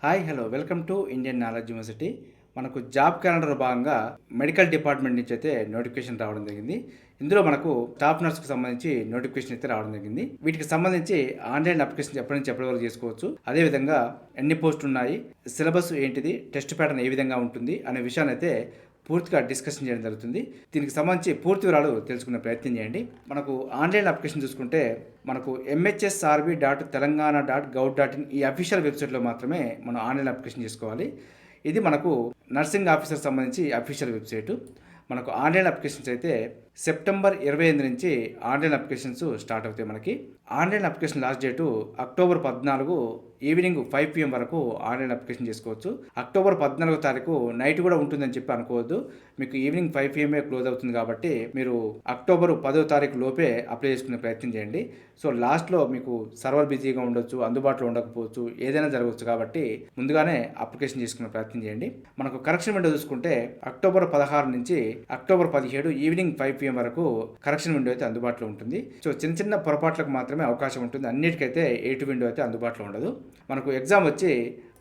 Hi hello welcome to Indian knowledge university. మనకు job calendar భాగంగా medical department నుంచి అయితే నోటిఫికేషన్ రావడం జరిగింది. ఇందులో మనకు స్టాఫ్ నర్స్కి సంబంధించి నోటిఫికేషన్ అయితే రావడం జరిగింది. వీటికి సంబంధించి ఆన్లైన్ అప్లికేషన్ ఎప్పటి నుంచి ఎప్పటి వరకు చేసుకోవచ్చు, అదేవిధంగా ఎన్ని పోస్టులు ఉన్నాయి, సిలబస్ ఏంటిది, టెస్ట్ ప్యాటర్న్ ఏ విధంగా ఉంటుంది అనే విషయాన్ని అయితే పూర్తిగా డిస్కషన్ చేయడం జరుగుతుంది. దీనికి సంబంధించి పూర్తి వివరాలు తెలుసుకునే ప్రయత్నం చేయండి. మనకు ఆన్లైన్ అప్లికేషన్ చూసుకుంటే మనకు mhsrb.telangana.gov.in ఈ అఫీషియల్ వెబ్సైట్లో మాత్రమే మనం ఆన్లైన్ అప్లికేషన్ చేసుకోవాలి. ఇది మనకు నర్సింగ్ ఆఫీసర్ సంబంధించి అఫీషియల్ వెబ్సైటు. మనకు ఆన్లైన్ అప్లికేషన్స్ అయితే సెప్టెంబర్ 28 నుంచి ఆన్లైన్ అప్లికేషన్స్ స్టార్ట్ అవుతాయి. మనకి online application last date October 14 evening 5 PM వరకు ఆన్లైన్ అప్లికేషన్ చేసుకోవచ్చు. అక్టోబర్ 14వ తారీఖు నైట్ కూడా ఉంటుందని చెప్పి అనుకోవద్దు. మీకు ఈవినింగ్ 5 PM క్లోజ్ అవుతుంది కాబట్టి మీరు అక్టోబర్ 10వ తారీఖు లోపే అప్లై చేసుకునే ప్రయత్నం చేయండి. సో లాస్ట్లో మీకు సర్వర్ బిజీగా ఉండొచ్చు, అందుబాటులో ఉండకపోవచ్చు, ఏదైనా జరగవచ్చు కాబట్టి ముందుగానే అప్లికేషన్ చేసుకునే ప్రయత్నం చేయండి. మనకు కరెక్షన్ విండో చూసుకుంటే అక్టోబర్ 16 నుంచి అక్టోబర్ 17 ఈవినింగ్ 5 PM వరకు కరెక్షన్ విండో అయితే అందుబాటులో ఉంటుంది. సో చిన్న చిన్న పొరపాట్లకు మాత్రమే అవకాశం ఉంటుంది, అన్నిటికైతే ఎయిట్ విండో అయితే అందుబాటులో ఉండదు. మనకు ఎగ్జామ్ వచ్చి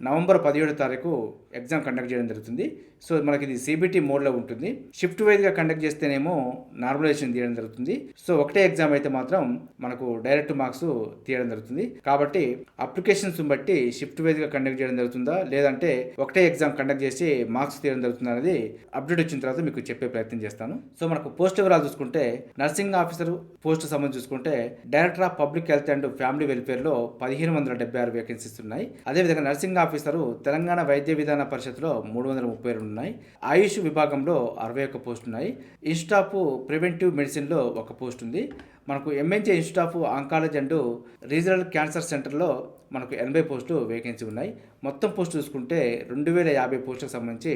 నవంబర్ 17వ తారీఖు ఎగ్జామ్ కండక్ట్ చేయడం జరుగుతుంది. సో మనకి ఇది సిబిటి మోడ్లో ఉంటుంది. షిఫ్ట్ వైజ్గా కండక్ట్ చేస్తేనేమో నార్మలైజేషన్ తీయడం జరుగుతుంది. సో ఒకటే ఎగ్జామ్ అయితే మాత్రం మనకు డైరెక్ట్ మార్క్స్ తీయడం జరుగుతుంది. కాబట్టి అప్లికేషన్స్ బట్టి షిఫ్ట్ వైజ్గా కండక్ట్ చేయడం జరుగుతుందా లేదంటే ఒకటే ఎగ్జామ్ కండక్ట్ చేసి మార్క్స్ తీయడం జరుగుతుందా అనేది అప్డేట్ వచ్చిన తర్వాత మీకు చెప్పే ప్రయత్నం చేస్తాను. సో మనకు పోస్ట్ వివరాలు చూసుకుంటే నర్సింగ్ ఆఫీసర్ పోస్ట్ సంబంధించి చూసుకుంటే director of public health and family వెల్ఫేర్లో 1576 వేకెన్సీస్ ఉన్నాయి. అదేవిధంగా నర్సింగ్ ఆఫీసరు తెలంగాణ వైద్య విధాన పరిషత్లో 332 ఉన్నాయి. ఆయుష్ విభాగంలో 61 పోస్టులు ఉన్నాయి. ఇన్స్టిట్యూట్ ఆఫ్ ప్రివెంటివ్ మెడిసిన్లో 1 పోస్ట్ ఉంది. మనకు MNJ institute of oncology and regional cancer సెంటర్లో మనకు 80 పోస్టులు వేకెన్సీ ఉన్నాయి. మొత్తం పోస్టు చూసుకుంటే 2050 పోస్టులకు సంబంధించి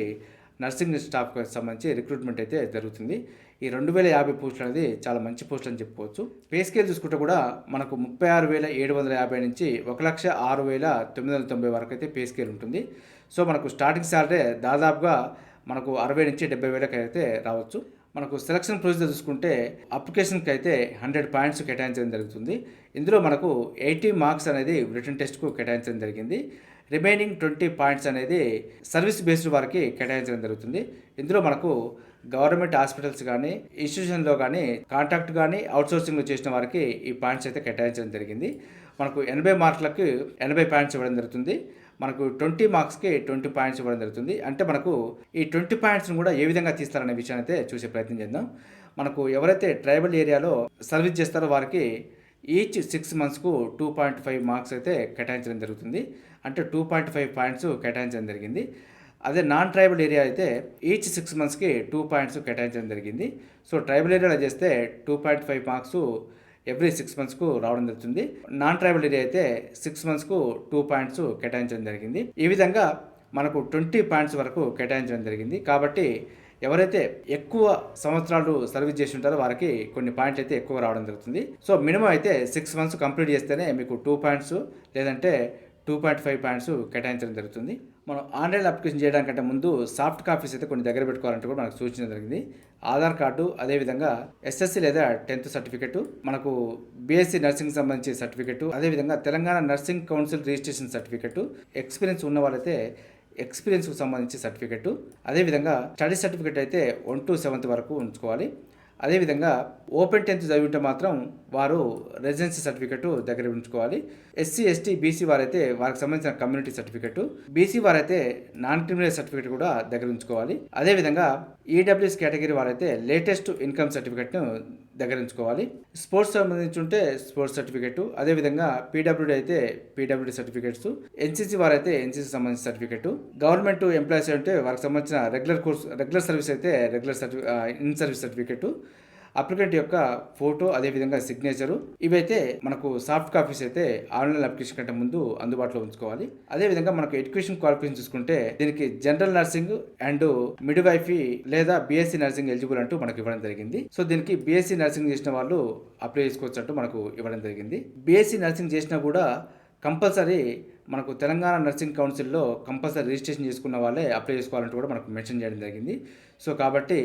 నర్సింగ్ స్టాఫ్కి సంబంధించి రిక్రూట్మెంట్ అయితే జరుగుతుంది. ఈ 2050 పోస్టులు అనేది చాలా మంచి పోస్టులు అని చెప్పుకోవచ్చు. పే స్కేల్ చూసుకుంటే కూడా మనకు 36,750 నుంచి 1,06,990 వరకు అయితే పే స్కేల్ ఉంటుంది. సో మనకు స్టార్టింగ్ శాలరీ దాదాపుగా మనకు 60 నుంచి 70,000 అయితే రావచ్చు. మనకు సెలక్షన్ ప్రొసీజర్ చూసుకుంటే అప్లికేషన్కి అయితే 100 పాయింట్స్ కేటాయించడం జరుగుతుంది. ఇందులో మనకు 80 మార్క్స్ అనేది రిటన్ టెస్ట్కు కేటాయించడం జరిగింది. రిమైనింగ్ 20 పాయింట్స్ అనేది సర్వీస్ బేస్డ్ వారికి కేటాయించడం జరుగుతుంది. ఇందులో మనకు గవర్నమెంట్ హాస్పిటల్స్ కానీ ఇన్స్టిట్యూషన్లో కానీ కాంట్రాక్ట్ కానీ అవుట్సోర్సింగ్లో చేసిన వారికి ఈ పాయింట్స్ అయితే కేటాయించడం జరిగింది. మనకు 80 మార్కులకు 80 పాయింట్స్ ఇవ్వడం జరుగుతుంది. మనకు 20 మార్క్స్కి 20 పాయింట్స్ ఇవ్వడం జరుగుతుంది. అంటే మనకు ఈ 20 పాయింట్స్ని కూడా ఏ విధంగా తీస్తారనే విషయాన్ని అయితే చూసే ప్రయత్నం చేద్దాం. మనకు ఎవరైతే ట్రైబల్ ఏరియాలో సర్వీస్ చేస్తారో వారికి ఈచ్ 6 మంత్స్కు 2.5 మార్క్స్ అయితే కేటాయించడం జరుగుతుంది. అంటే 2.5 పాయింట్స్ కేటాయించడం జరిగింది. అదే నాన్ ట్రైబల్ ఏరియా అయితే ఈచ్ 6 మంత్స్కి 2 పాయింట్స్ కేటాయించడం జరిగింది. సో ట్రైబల్ ఏరియాలో చేస్తే 2.5 మార్క్స్ ఎవ్రీ 6 మంత్స్కు రావడం జరుగుతుంది. నాన్ ట్రైబల్ ఏరియా అయితే 6 మంత్స్కు 2 పాయింట్స్ కేటాయించడం జరిగింది. ఈ విధంగా మనకు 20 పాయింట్స్ వరకు కేటాయించడం జరిగింది. కాబట్టి ఎవరైతే ఎక్కువ సంవత్సరాలు సర్వీస్ చేసి ఉంటారో వారికి కొన్ని పాయింట్లు అయితే ఎక్కువ రావడం జరుగుతుంది. సో మినిమం అయితే 6 మంత్స్ కంప్లీట్ చేస్తేనే మీకు 2 పాయింట్స్ లేదంటే 2.5 పాయింట్స్ కేటాయించడం జరుగుతుంది. మనం ఆన్లైన్ అప్లికేషన్ చేయడానికంటే ముందు సాఫ్ట్ కాపీస్ అయితే కొన్ని దగ్గర పెట్టుకోవాలంటే కూడా మనకు సూచించడం జరిగింది. ఆధార్ కార్డు, అదేవిధంగా SSC లేదా 10th సర్టిఫికెట్, మనకు BSc నర్సింగ్ సంబంధించి సర్టిఫికెట్, అదేవిధంగా Telangana nursing council registration certificate, experience ఉన్న వాళ్ళైతే ఎక్స్పీరియన్స్కు సంబంధించి సర్టిఫికెట్, అదేవిధంగా స్టడీ సర్టిఫికెట్ అయితే 1 to 7th వరకు ఉంచుకోవాలి. అదేవిధంగా ఓపెన్ 10th చదివితే మాత్రం వారు రెసిడెన్సీ సర్టిఫికెట్ దగ్గర ఉంచుకోవాలి. SC ST BC వారైతే వారికి సంబంధించిన కమ్యూనిటీ సర్టిఫికెట్, BC వారైతే నాన్ క్రిమినల్ సర్టిఫికెట్ కూడా దగ్గర ఉంచుకోవాలి. అదేవిధంగా EWS కేటగిరీ వారైతే లేటెస్ట్ ఇన్కమ్ సర్టిఫికెట్ను దగ్గర ఉంచుకోవాలి. స్పోర్ట్స్ సంబంధించి ఉంటే స్పోర్ట్స్ సర్టిఫికెట్, అదేవిధంగా PWD అయితే PWD సర్టిఫికెట్స్, NCC వారైతే NCC సంబంధించిన సర్టిఫికెట్, గవర్నమెంట్ ఎంప్లాయీస్ అంటే వారికి సంబంధించిన రెగ్యులర్ సర్వీస్ అయితే ఇన్ సర్వీస్ సర్టిఫికెట్, అప్లికెంట్ యొక్క ఫోటో, అదేవిధంగా సిగ్నేచరు, ఇవైతే మనకు సాఫ్ట్ కాపీస్ అయితే ఆన్లైన్ అప్లికేషన్ కంటే ముందు అందుబాటులో ఉంచుకోవాలి. అదేవిధంగా మనకు ఎడ్యుకేషన్ క్వాలిఫికేషన్ చూసుకుంటే దీనికి general nursing and mid wifey లేదా BSc నర్సింగ్ ఎలిజిబుల్ అంటూ మనకు ఇవ్వడం జరిగింది. సో దీనికి BSc నర్సింగ్ చేసిన వాళ్ళు అప్లై చేసుకోవచ్చు అంటూ మనకు ఇవ్వడం జరిగింది. BSc నర్సింగ్ చేసినా కూడా కంపల్సరీ మనకు తెలంగాణ నర్సింగ్ కౌన్సిల్లో కంపల్సరీ రిజిస్ట్రేషన్ చేసుకున్న వాళ్ళే అప్లై చేసుకోవాలంటూ కూడా మనకు మెన్షన్ చేయడం జరిగింది. సో కాబట్టి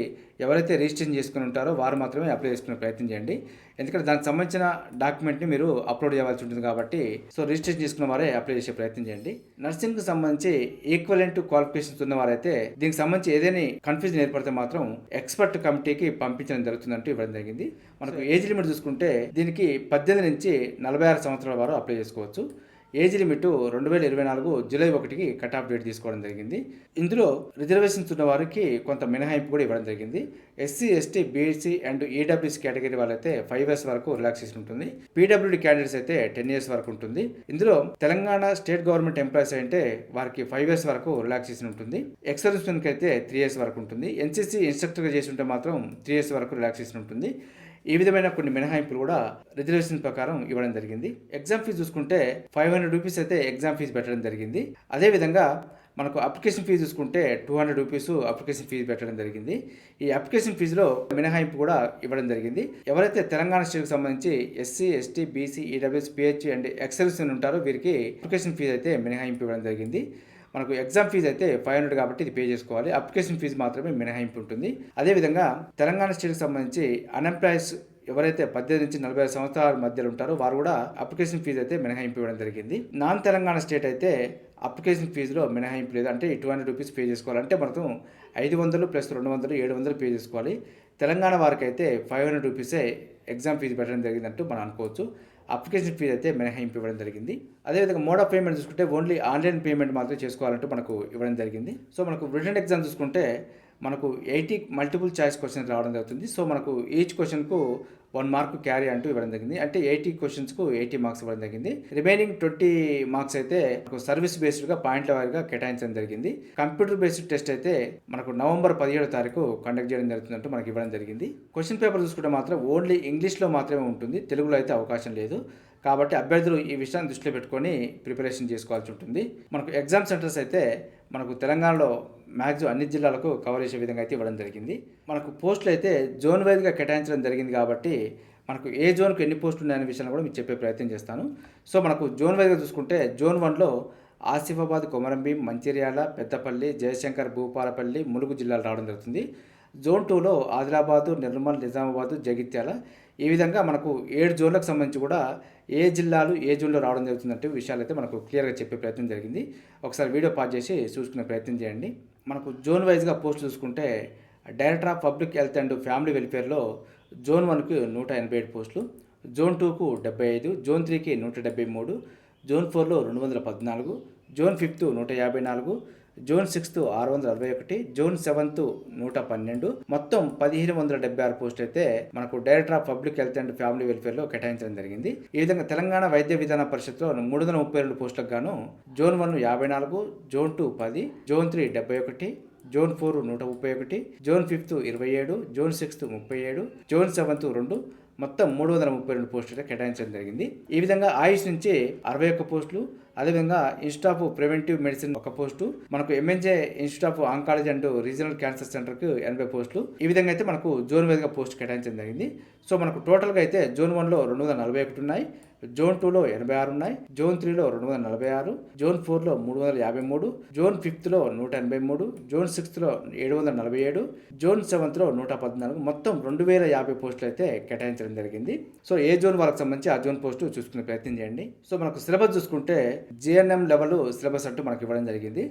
ఎవరైతే రిజిస్ట్రేషన్ చేసుకుని ఉంటారో వారు మాత్రమే అప్లై చేసుకునే ప్రయత్నం చేయండి. ఎందుకంటే దానికి సంబంధించిన డాక్యుమెంట్ని మీరు అప్లోడ్ చేయాల్సి ఉంటుంది కాబట్టి సో రిజిస్ట్రేషన్ చేసుకున్న వారే అప్లై చేసే ప్రయత్నం చేయండి. నర్సింగ్కి సంబంధించి ఈక్వలెంట్ క్వాలిఫికేషన్స్ ఉన్న వారైతే దీనికి సంబంధించి ఏదైనా కన్ఫ్యూజన్ ఏర్పడితే మాత్రం ఎక్స్పర్ట్ కమిటీకి పంపించడం జరుగుతుందంటూ ఇవ్వడం జరిగింది. మనకు ఏజ్ లిమిట్ చూసుకుంటే దీనికి 18 నుంచి 46 సంవత్సరాల వారు అప్లై చేసుకోవచ్చు. ఏజ్ లిమిట్ 2024 జూలై 1కి కట్ ఆఫ్ డేట్ తీసుకోవడం జరిగింది. ఇందులో రిజర్వేషన్స్ ఉన్న వారికి కొంత మినహాయింపు కూడా ఇవ్వడం జరిగింది. SC, ST, BC and EWC category వాళ్ళైతే 5 years వరకు రిలాక్సేషన్ ఉంటుంది. పీడబ్ల్యూడీ క్యాండిడేట్స్ అయితే 10 years వరకు ఉంటుంది. ఇందులో తెలంగాణ స్టేట్ గవర్నమెంట్ ఎంప్లాయీస్ అంటే వారికి 5 years వరకు రిలాక్సేషన్ ఉంటుంది. ఎక్స్-సర్వీస్మెన్కి అయితే 3 years వరకు ఉంటుంది. ఎన్సీసీ ఇన్స్ట్రక్టర్గా చేసి ఉంటే మాత్రం 3 years వరకు రిలాక్సేషన్ ఉంటుంది. ఈ విధమైన కొన్ని మినహాయింపులు కూడా రిజర్వేషన్ ప్రకారం ఇవ్వడం జరిగింది. ఎగ్జామ్ ఫీజు చూసుకుంటే 500 రూపీస్ అయితే ఎగ్జామ్ ఫీజు పెట్టడం జరిగింది. అదేవిధంగా మనకు అప్లికేషన్ ఫీజు చూసుకుంటే 200 రూపీస్ అప్లికేషన్ ఫీజు పెట్టడం జరిగింది. ఈ అప్లికేషన్ ఫీజులో మినహాయింపు కూడా ఇవ్వడం జరిగింది. ఎవరైతే తెలంగాణ స్టేట్కి సంబంధించి SC, ST, BC, EWS, pH and X-servicemen ఉంటారో వీరికి అప్లికేషన్ ఫీజు అయితే మినహాయింపు ఇవ్వడం జరిగింది. మనకు ఎగ్జామ్ ఫీజు అయితే 500 కాబట్టి ఇది పే చేసుకోవాలి. అప్లికేషన్ ఫీజు మాత్రమే మినహాయింపు ఉంటుంది. అదేవిధంగా తెలంగాణ స్టేట్కి సంబంధించి అన్ఎంప్లాయీస్ ఎవరైతే 18 నుంచి 45 సంవత్సరాల మధ్యలో ఉంటారో వారు కూడా అప్లికేషన్ ఫీజు అయితే మినహాయింపు ఇవ్వడం జరిగింది. నాన్ తెలంగాణ స్టేట్ అయితే అప్లికేషన్ ఫీజులో మినహాయింపు లేదు. అంటే 200 రూపీస్ పే చేసుకోవాలంటే మనకు 500 ప్లస్ 200 700 పే చేసుకోవాలి. తెలంగాణ వారికి అయితే 500 రూపీసే ఎగ్జామ్ ఫీజు పెట్టడం జరిగిందంటూ మనం అనుకోవచ్చు. అప్లికేషన్ ఫీజు అయితే మినహాయింపు ఇవ్వడం జరిగింది. అదేవిధంగా మోడ్ ఆఫ్ పేమెంట్ చూసుకుంటే ఓన్లీ ఆన్లైన్ పేమెంట్ మాత్రమే చేసుకోవాలంటూ మనకు ఇవ్వడం జరిగింది. సో మనకు రిటన్ ఎగ్జామ్ చూసుకుంటే మనకు 80 మల్టిపుల్ చాయిస్ క్వశ్చన్స్ రావడం జరుగుతుంది. సో మనకు ఈచ్ క్వశ్చన్కు 1 మార్క్ క్యారీ అంటూ ఇవ్వడం జరిగింది. అంటే 80 క్వశ్చన్స్కు 80 మార్క్స్ ఇవ్వడం జరిగింది. రిమైనింగ్ 20 మార్క్స్ అయితే మనకు సర్వీస్ బేస్డ్గా పాయింట్ల వారీగా కేటాయించడం జరిగింది. కంప్యూటర్ బేస్డ్ టెస్ట్ అయితే మనకు నవంబర్ 17వ తారీఖు కండక్ట్ చేయడం జరుగుతుందంటూ మనకి ఇవ్వడం జరిగింది. క్వశ్చన్ పేపర్ చూసుకుంటే మాత్రం ఓన్లీ ఇంగ్లీష్లో మాత్రమే ఉంటుంది. తెలుగులో అయితే అవకాశం లేదు. కాబట్టి అభ్యర్థులు ఈ విషయాన్ని దృష్టిలో పెట్టుకొని ప్రిపరేషన్ చేసుకోవాల్సి ఉంటుంది. మనకు ఎగ్జామ్ సెంటర్స్ అయితే మనకు తెలంగాణలో మ్యాక్సిమం అన్ని జిల్లాలకు కవర్ చేసే విధంగా అయితే ఇవ్వడం జరిగింది. మనకు పోస్టులు అయితే జోన్ వైజ్గా కేటాయించడం జరిగింది కాబట్టి మనకు ఏ జోన్కు ఎన్ని పోస్టులు ఉన్నాయనే విషయాన్ని కూడా మీకు చెప్పే ప్రయత్నం చేస్తాను. సో మనకు జోన్ వైజ్గా చూసుకుంటే జోన్ 1లో ఆసిఫాబాద్, కొమరంభీం, మంచిర్యాల, పెద్దపల్లి, జయశంకర్, భూపాలపల్లి, ములుగు జిల్లాలు రావడం జరుగుతుంది. జోన్ 2లో ఆదిలాబాదు, నిర్మల్, నిజామాబాదు, జగిత్యాల ఈ విధంగా మనకు 7 జోన్లకు సంబంధించి కూడా ఏ జిల్లాలు ఏ జోన్లో రావడం జరుగుతుందంటే విషయాలు అయితే మనకు క్లియర్గా చెప్పే ప్రయత్నం జరిగింది. ఒకసారి వీడియో పాజ్ చేసి చూసుకునే ప్రయత్నం చేయండి. మనకు జోన్ వైజ్గా పోస్ట్ చూసుకుంటే director of public health and family వెల్ఫేర్లో జోన్ 1కి 187 పోస్టులు, జోన్ 2కు 75, జోన్ 3కి 173, జోన్ 4లో 214, zone 5th 154, zone 6th 661, zone 7th 112, మొత్తం 1576 పోస్టులు అయితే మనకు director of public health and family వెల్ఫేర్లో కేటాయించడం జరిగింది. ఈ విధంగా తెలంగాణ వైద్య విధాన పరిషత్లో 332 పోస్టులకు గాను zone 1 54, zone 2 10, zone 3 71, zone 4 131, zone 5th 27, zone 6th 37, zone 7th 2, మొత్తం 332 పోస్టులు కేటాయించడం జరిగింది. ఈ విధంగా ఆయుష్ నుంచి 61 పోస్టులు, అదేవిధంగా institute of preventive medicine 1 post, మనకు MNJ institute of oncology and regional cancer సెంటర్కి 80 పోస్టులు. ఈ విధంగా అయితే మనకు జోన్ వైజ్గా పోస్ట్ కేటాయించడం జరిగింది. సో మనకు టోటల్గా అయితే జోన్ 1లో 241 ఉన్నాయి, జోన్ 2లో 86 ఉన్నాయి, జోన్ 3లో 246, జోన్ 4లో 353, జోన్ 5thలో 183, జోన్ 6thలో 747, జోన్ 7thలో 114, మొత్తం 2050 పోస్టులు అయితే కేటాయించడం జరిగింది. సో ఏ జోన్ వాళ్ళకి సంబంధించి ఆ జోన్ పోస్టు చూసుకునే ప్రయత్నం చేయండి. సో మనకు సిలబస్ చూసుకుంటే జిఎన్ఎం లెవెల్ సిలబస్ అంటూ మనకి ఇవ్వడం జరిగింది.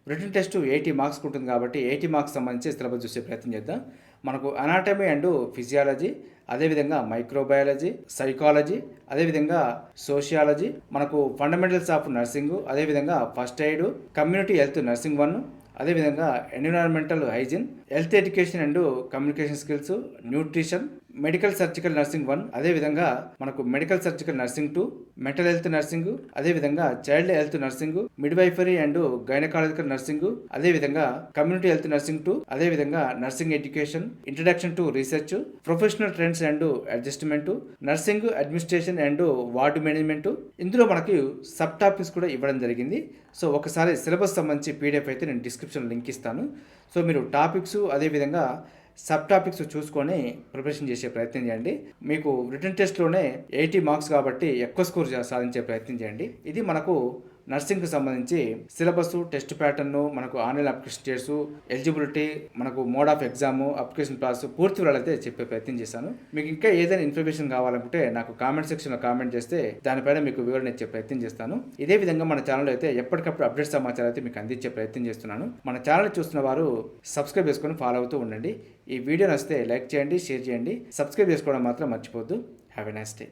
రిటన్ టెస్ట్ 80 మార్క్స్ ఉంటుంది కాబట్టి 80 మార్క్స్ సంబంధించి సిలబస్ చూసే ప్రయత్నం చేద్దాం. మనకు అనాటమీ అండ్ ఫిజియాలజీ, అదేవిధంగా మైక్రోబయాలజీ, సైకాలజీ, అదేవిధంగా సోషియాలజీ, మనకు ఫండమెంటల్స్ ఆఫ్ నర్సింగ్, అదేవిధంగా first aid, community health nursing 1, అదేవిధంగా environmental hygiene, health education and communication skills, nutrition, medical surgical nursing 1, అదేవిధంగా మనకు medical surgical nursing 2, mental health nursing, అదేవిధంగా child health nursing, midwifery and gynaecological nursing, అదేవిధంగా community health nursing 2, అదేవిధంగా nursing education, introduction to research, professional trends and adjustment, nursing administration and ward management. ఇందులో మనకి sub topics కూడా ఇవ్వడం జరిగింది. So ఒకసారి syllabus సంబంధించి పీడిఎఫ్ అయితే నేను డిస్క్రిప్షన్ లింక్ ఇస్తాను. సో మీరు టాపిక్స్ అదేవిధంగా సబ్ టాపిక్స్ చూసుకొని ప్రిపరేషన్ చేసే ప్రయత్నం చేయండి. మీకు రిటన్ టెస్ట్లోనే 80 మార్క్స్ కాబట్టి ఎక్కువ స్కోర్ సాధించే ప్రయత్నం చేయండి. ఇది మనకు నర్సింగ్కి సంబంధించి సిలబస్, టెస్ట్ ప్యాటర్న్, మనకు ఆన్లైన్ అప్లికేషన్ చేసు, ఎలిజిబిలిటీ, మనకు mode of exam, application process పూర్తి వివరాలు అయితే చెప్పే ప్రయత్నం చేశాను. మీకు ఇంకా ఏదైనా ఇన్ఫర్మేషన్ కావాలనుకుంటే నాకు కామెంట్ సెక్షన్లో కామెంట్ చేస్తే దానిపైన మీకు వివరణ ఇచ్చే ప్రయత్నం చేస్తాను. ఇదే విధంగా మన ఛానల్ అయితే ఎప్పటికప్పుడు అప్డేట్ సమాచారం అయితే మీకు అందించే ప్రయత్నం చేస్తున్నాను. మన ఛానల్ చూస్తున్న వారు సబ్స్క్రైబ్ చేసుకొని ఫాలో అవుతూ ఉండండి. ఈ వీడియో నచ్చితే లైక్ చేయండి, షేర్ చేయండి, సబ్స్క్రైబ్ చేసుకోవడం మాత్రం మర్చిపోద్దు. Have a nice day.